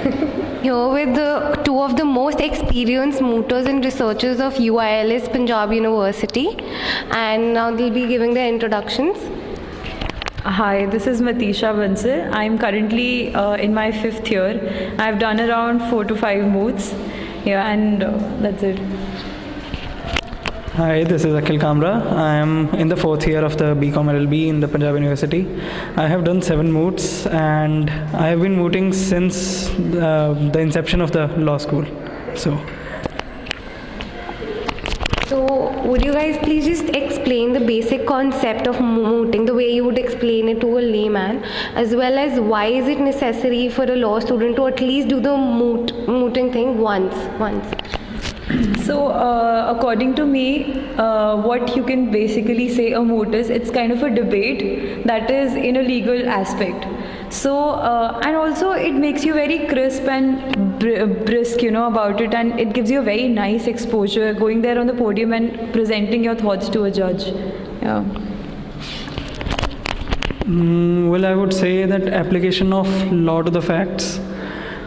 Here with two of the most experienced mooters and researchers of UIL's Punjab University, and now they'll be giving their introductions. Hi, this is Matisha Bansal. I'm currently in my 5th year. I've done around 4 to 5 moots. Yeah, and that's it. Hi, this is Akhil Kamra. I am in the 4th year of the BCom LLB in the Punjab University. I have done 7 moots and I have been mooting since the inception of the law school. So, would you guys please just explain the basic concept of mooting, the way you would explain it to a layman, as well as why is it necessary for a law student to at least do the mooting thing once? So, according to me, what you can basically say a moot is, it's kind of a debate that is in a legal aspect. So, and also it makes you very crisp and brisk, about it, and it gives you a very nice exposure going there on the podium and presenting your thoughts to a judge. Yeah. well, I would say that application of law to the facts,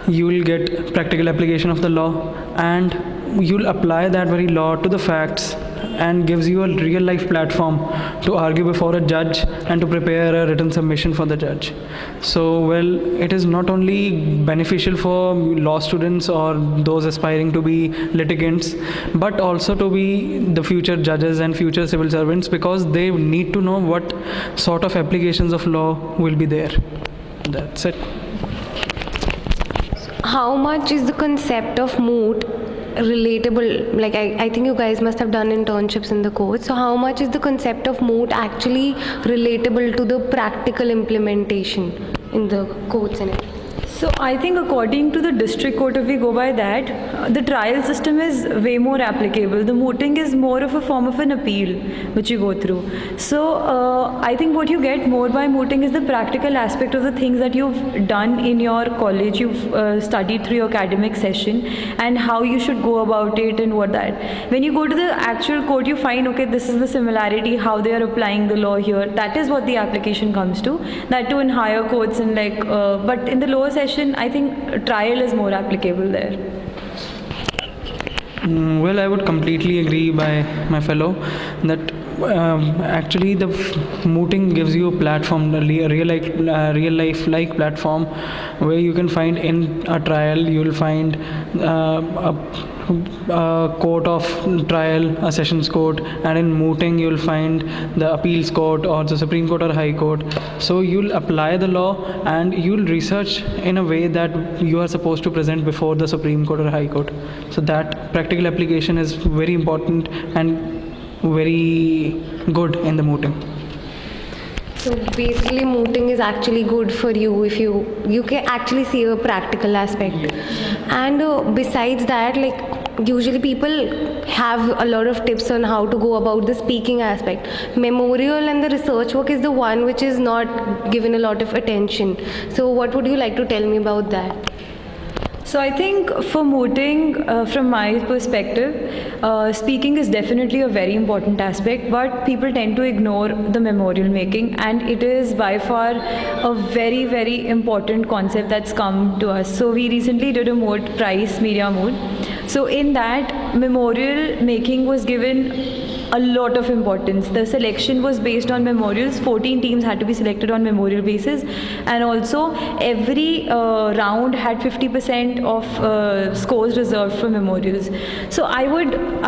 you will get practical application of the law, and you'll apply that very law to the facts, and gives you a real life platform to argue before a judge and to prepare a written submission for the judge. So, well, it is not only beneficial for law students or those aspiring to be litigants, but also to be the future judges and future civil servants, because they need to know what sort of applications of law will be there. That's it. How much is the concept of moot relatable? Like I think you guys must have done internships in the course. So how much is the concept of moot actually relatable to the practical implementation in the courts and everything? So I think according to the district court, if we go by that, the trial system is way more applicable. The mooting is more of a form of an appeal which you go through. So I think what you get more by mooting is the practical aspect of the things that you've done in your college, you've studied through your academic session, and how you should go about it and what that. When you go to the actual court, you find, okay, this is the similarity, how they are applying the law here. That is what the application comes to. That too in higher courts and but in the lower session, I think trial is more applicable there. Well, I would completely agree by my fellow that actually the mooting gives you a platform, a real life like platform, where you can find in a trial you will find a court of trial, a sessions court, and in mooting you'll find the appeals court or the Supreme Court or High Court. So you'll apply the law and you'll research in a way that you are supposed to present before the Supreme Court or High Court. So that practical application is very important and very good in the mooting. So basically mooting is actually good for you if you can actually see a practical aspect. And besides that, like usually people have a lot of tips on how to go about the speaking aspect. Memorial and the research work is the one which is not given a lot of attention. So what would you like to tell me about that? So I think for mooting, from my perspective, speaking is definitely a very important aspect, but people tend to ignore the memorial making, and it is by far a very, very important concept that's come to us. So we recently did a moot prize, media moot. So in that, memorial making was given a lot of importance. The selection was based on memorials. 14 teams had to be selected on memorial basis, and also every round had 50% of scores reserved for memorials. So I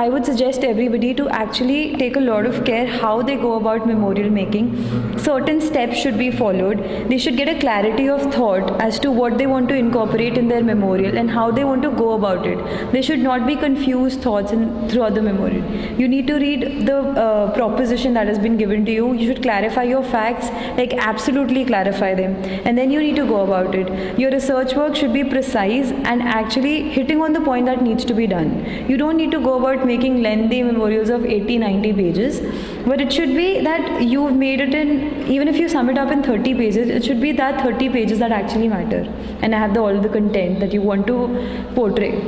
would suggest everybody to actually take a lot of care how they go about memorial making. Certain steps should be followed. They should get a clarity of thought as to what they want to incorporate in their memorial and how they want to go about it. They should not be confused thoughts throughout the memorial. You need to read the proposition that has been given to you. You should clarify your facts, like absolutely clarify them, and then you need to go about it. Your research work should be precise and actually hitting on the point that needs to be done. You don't need to go about making lengthy memorials of 80-90 pages, but it should be that you've made it in, even if you sum it up in 30 pages, it should be that 30 pages that actually matter and have all the content that you want to portray.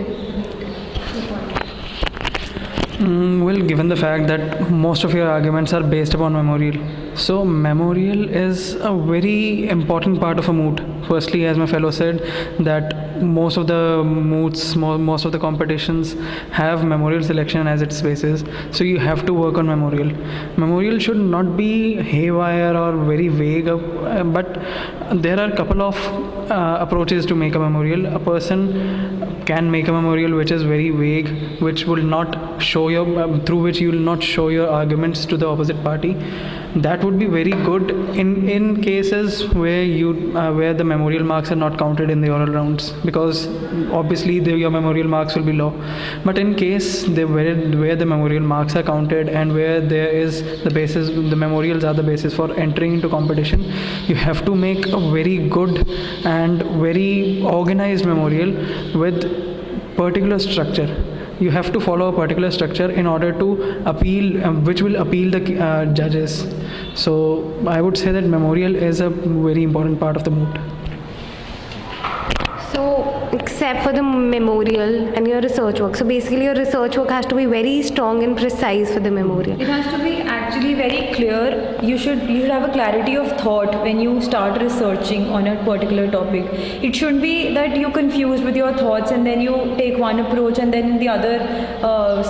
Well, given the fact that most of your arguments are based upon memorial, so memorial is a very important part of a moot. Firstly, as my fellow said, that most of the moots, most of the competitions have memorial selection as its basis. So you have to work on memorial. Memorial should not be haywire or very vague, but there are a couple of approaches to make a memorial. A person can make a memorial which is very vague, which will not show your through which you will not show your arguments to the opposite party. That would be very good in cases where the memorial marks are not counted in the oral rounds, because obviously your memorial marks will be low. But in case where the memorial marks are counted and where there is the memorials are the basis for entering into competition, you have to make a very good and very organized memorial with particular structure. You have to follow a particular structure in order to appeal, which will appeal the judges. So I would say that memorial is a very important part of the moot. So, except for the memorial and your research work, so basically your research work has to be very strong and precise for the memorial. It has to be actually very clear. You should have a clarity of thought when you start researching on a particular topic. It shouldn't be that you're confused with your thoughts and then you take one approach and then in the other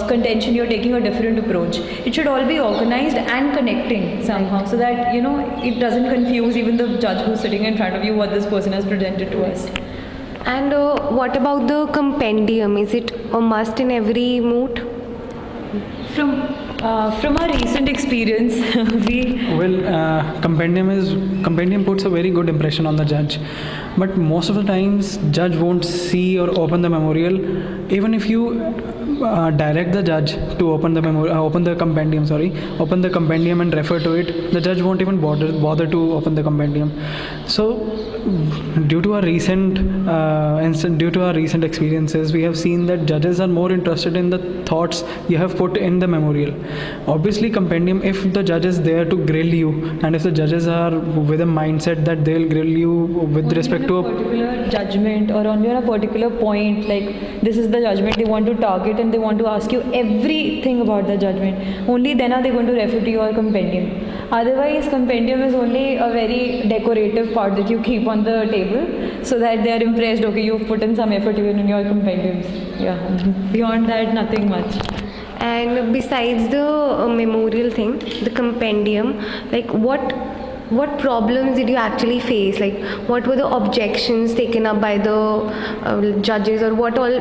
contention you're taking a different approach. It should all be organized and connecting somehow, so that it doesn't confuse even the judge who's sitting in front of you what this person has presented to us. And what about the compendium? Is it a must in every moot? From our recent experience, compendium puts a very good impression on the judge, but most of the times judge won't see or open the memorial. Even if you direct the judge to open the compendium and refer to it, the judge won't even bother to open the compendium. So due to our recent experiences, we have seen that judges are more interested in the thoughts you have put in the memorial. Obviously, compendium, if the judge is there to grill you, and if the judges are with a mindset that they'll grill you with respect to a particular judgment or only on a particular point, like this is the judgment they want to target and they want to ask you everything about the judgment, only then are they going to refer to your compendium. Otherwise, compendium is only a very decorative part that you keep on the table so that they are impressed, okay, you've put in some effort even in your compendiums. Yeah, beyond that, nothing much. And besides the memorial thing, the compendium, like what problems did you actually face? Like, what were the objections taken up by the judges, or what all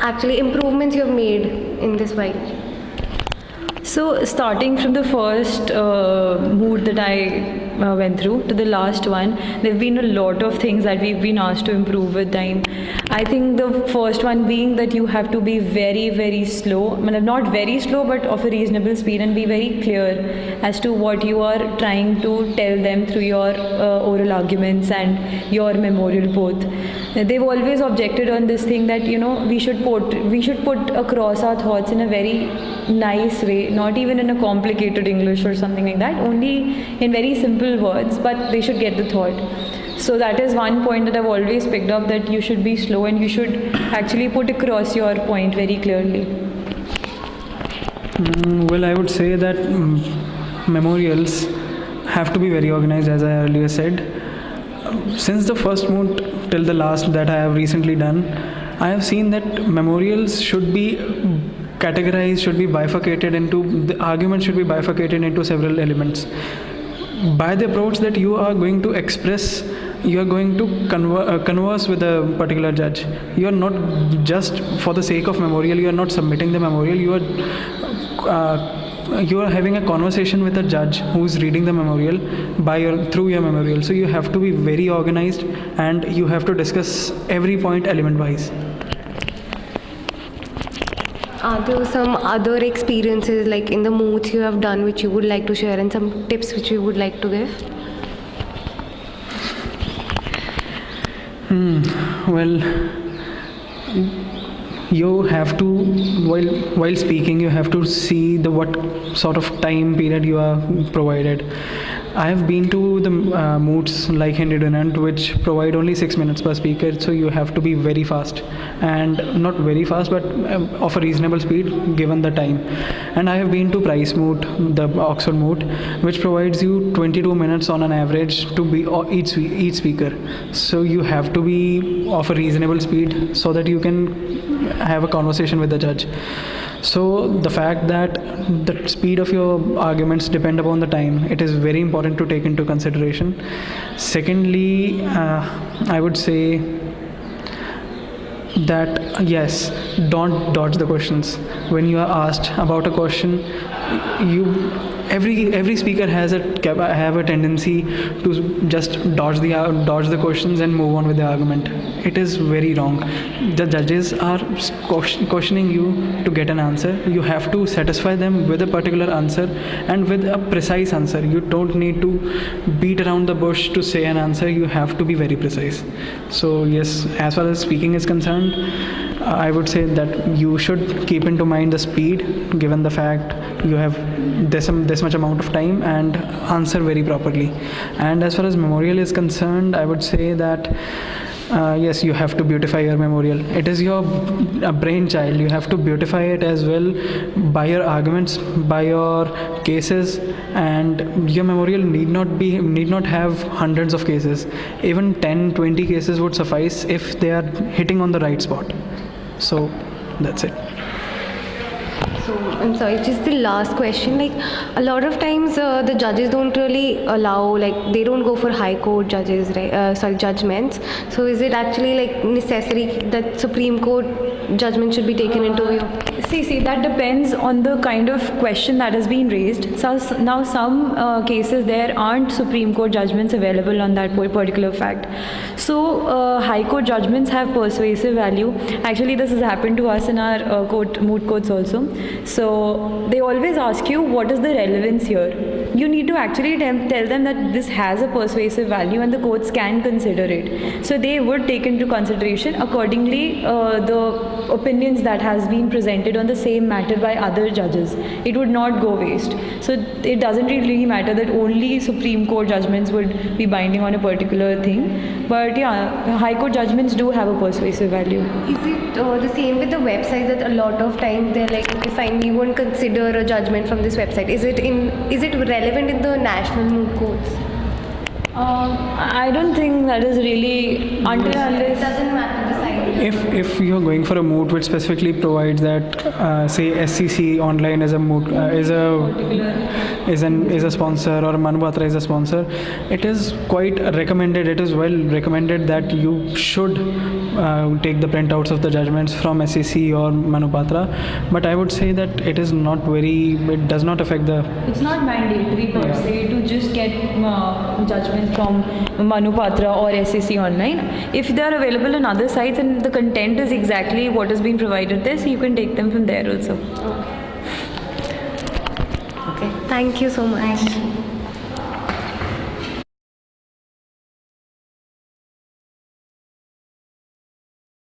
actually improvements you have made in this fight? So starting from the first mood that I went through to the last one, there have been a lot of things that we've been asked to improve with time. I think the first one being that you have to be very, very slow. Not very slow, but of a reasonable speed, and be very clear as to what you are trying to tell them through your oral arguments and your memorial both. They've always objected on this thing that we should put across our thoughts in a very nice way, not even in a complicated English or something like that, only in very simple words, but they should get the thought. So that is one point that I've always picked up, that you should be slow and you should actually put across your point very clearly. Well, I would say that memorials have to be very organized, as I earlier said. Since the first moot till the last that I have recently done, I have seen that memorials should be categorized, should be bifurcated into, the argument should be bifurcated into several elements. By the approach that you are going to express, you are going to converse with a particular judge. You are not just for the sake of memorial, you are not submitting the memorial, you are having a conversation with a judge who is reading the memorial through your memorial. So you have to be very organized and you have to discuss every point element wise. Are there some other experiences like in the moots you have done which you would like to share, and some tips which you would like to give? Well, you have to, while speaking, you have to see what sort of time period you are provided. I have been to the moots like Hindi Dunant, which provide only 6 minutes per speaker, so you have to be very fast, and not very fast, but of a reasonable speed given the time. And I have been to Price Moot, the Oxford Moot, which provides you 22 minutes on an average to be each speaker. So you have to be of a reasonable speed so that you can have a conversation with the judge. So the fact that the speed of your arguments depend upon the time, it is very important to take into consideration. Secondly, I would say that yes, don't dodge the questions. When you are asked about a question, you every speaker have a tendency to just dodge the questions and move on with the argument. It is very wrong. The judges are questioning you to get an answer. You have to satisfy them with a particular answer and with a precise answer. You don't need to beat around the bush to say an answer. You have to be very precise. So yes, as far as speaking is concerned, I would say that you should keep into mind the speed given the fact you have this much amount of time, and answer very properly. And as far as memorial is concerned, I would say that yes, you have to beautify your memorial. It is your brainchild. You have to beautify it as well by your arguments, by your cases, and your memorial need not have hundreds of cases. Even 10-20 cases would suffice if they are hitting on the right spot. So that's it. So I'm sorry, just the last question. Like a lot of times, the judges don't really allow, like they don't go for high court judges, right? Judgments. So is it actually like necessary that Supreme Court judgment should be taken into view? See, that depends on the kind of question that has been raised. So now some cases there aren't Supreme Court judgments available on that particular fact. So High Court judgments have persuasive value. Actually, this has happened to us in our moot courts also. So they always ask you, what is the relevance here? You need to actually tell them that this has a persuasive value and the courts can consider it. So they would take into consideration accordingly the opinions that has been presented on the same matter by other judges. It would not go waste. So it doesn't really matter that only Supreme Court judgments would be binding on a particular thing. But yeah, High Court judgments do have a persuasive value. Is it the same with the website that a lot of times they're like, okay, fine, we won't consider a judgment from this website. Is it relevant in the national moot courts? I don't think that is really until It unless. doesn't matter the side. If you're going for a moot which specifically provides that say SCC online is a moot is a sponsor, or Manupatra is a sponsor, it is quite recommended. It is well recommended that you should take the printouts of the judgments from SCC or Manupatra. But I would say that it does not affect the. It's not mandatory per se to just get judgments from Manupatra or SCC online. If they are available on other sites and the content is exactly what has been provided there, so you can take them from there also. Okay. Thank you so much.